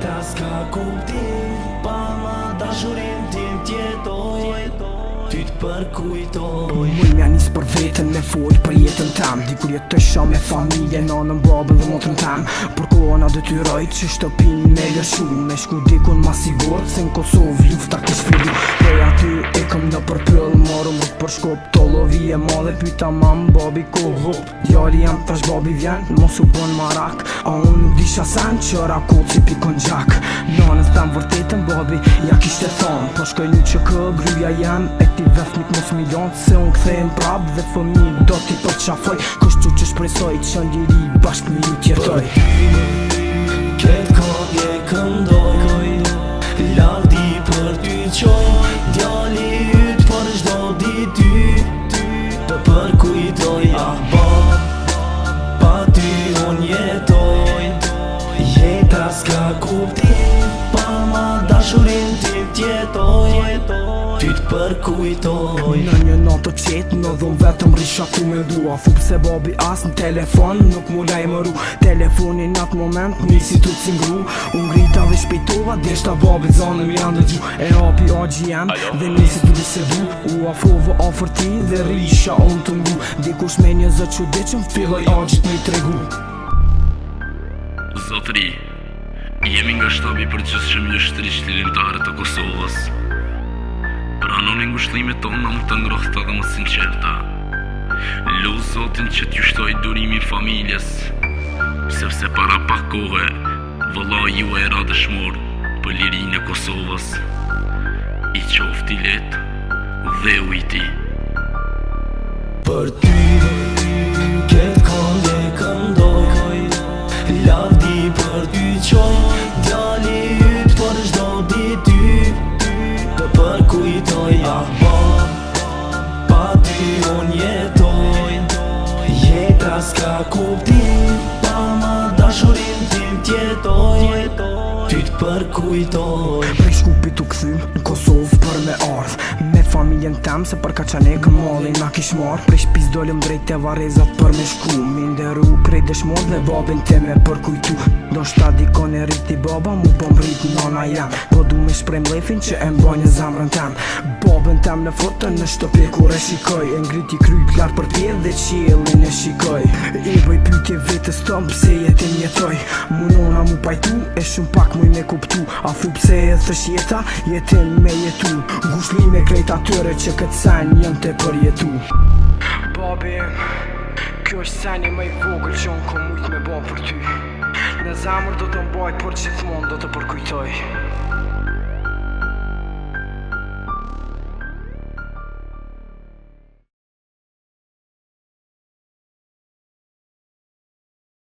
Jeta s'ka kuptim, pa ma dashurin tim tjetoj, ty t'përkujtoj. Muj mja nis për vetën me fol për jetën tem, dikur jetësha me familje, nanën, babën dhe motrën tem. Për kohën a detyroj që shtëpin me lëshu, me shku dikun ma sigurt se n'Kosovë lufta kish fillu. Prej aty e këm në përpyll, marrëm rrët për shkop, to lovije madhe pyta mam, babi ko hup. Djali jam tash babi vjen, mos u bon marak, a unë nuk disha sen qëra kod si pikon gjak. Nanës tem vërtetën babi, ja kishte thon, po shkoj një që kë gryja jem, e ti vethnik mos milion, se unë kthejm prap dhe fëmi do t'i përqafoj, kështu që shpresoj që ndjeri bashk me ju tjetoj. Këtë kodje këndoj, lavdi për ty qoj, djali yt për çdo dit ty, të përkujtoj. Pa ty unë jetoj, jeta s'ka kuptim, pa ma dashurin tim tjetoj, ty t'përkujtoj. Në një natë të qetë, në dhëm vetëm risha tu me dua, thup se babi as në telefon nuk mu laj më ru. Telefonin atë moment nisi tu t'singru, unë grita dhe shpejtova, deshta babi zanëm janë dëgju. E hapi AGM dhe nisi tu bisedu, u afrova afër ti dhe risha unë të ngu. Dikush me një zë çuditshëm filloj agjit me i tregu. Zotëri, jemi nga shtabi përgjithshëm i shtrisht lirimtare të Kosovës. Pranoni ngushëllimet tona më të ngrohta dhe më sinqerta. Lut Zotin që t'ju shtoj durimin familjes, sepse para pak kohe vëllai ju e ra dëshmor për lirinë e Kosovës. I qofti letë dhe ujti. Për ty këtë kënde këndoj, lavdi për ty qoj, djali yt për çdo dit ty, të përkujtoj. Pa ty unë jetoj, jeta s'ka kuptim, pa ma dashurin tim tjetoj, ty t'përkujtoj. Prej Shkupit u këthym në Kosovë për me ardh, me familjen tem se për Kaçanek mallin na kish marr. Prej shtëpis dolëm drejt te Varrezat për me shku, mi nderu krejt dëshmor dhe babin tim e përkujtu. Do shta dikon e rriti baba, mu po mrit nana jam, po du me shprem lefin që e mbajnë zemrën tem. Babën tem në fotën në shtëpi kur e shikoj, e ngriti kryt lart për tjerë dhe qiellin e shikoj. I bëj pyetje vetës tëm pse jetin jetoj, mu nona mu pajtu e shumë pak muj me kuptu. A thu pse e thësh jeta, jetin me jetu, ngushëllime krejt atyre që këtë sen jën të përjetu. Babi, kjo është seni më i vogël që unë kom mujt me ba për ty. Në zemër do të mbaj për gjithmonë do të përkujtoj.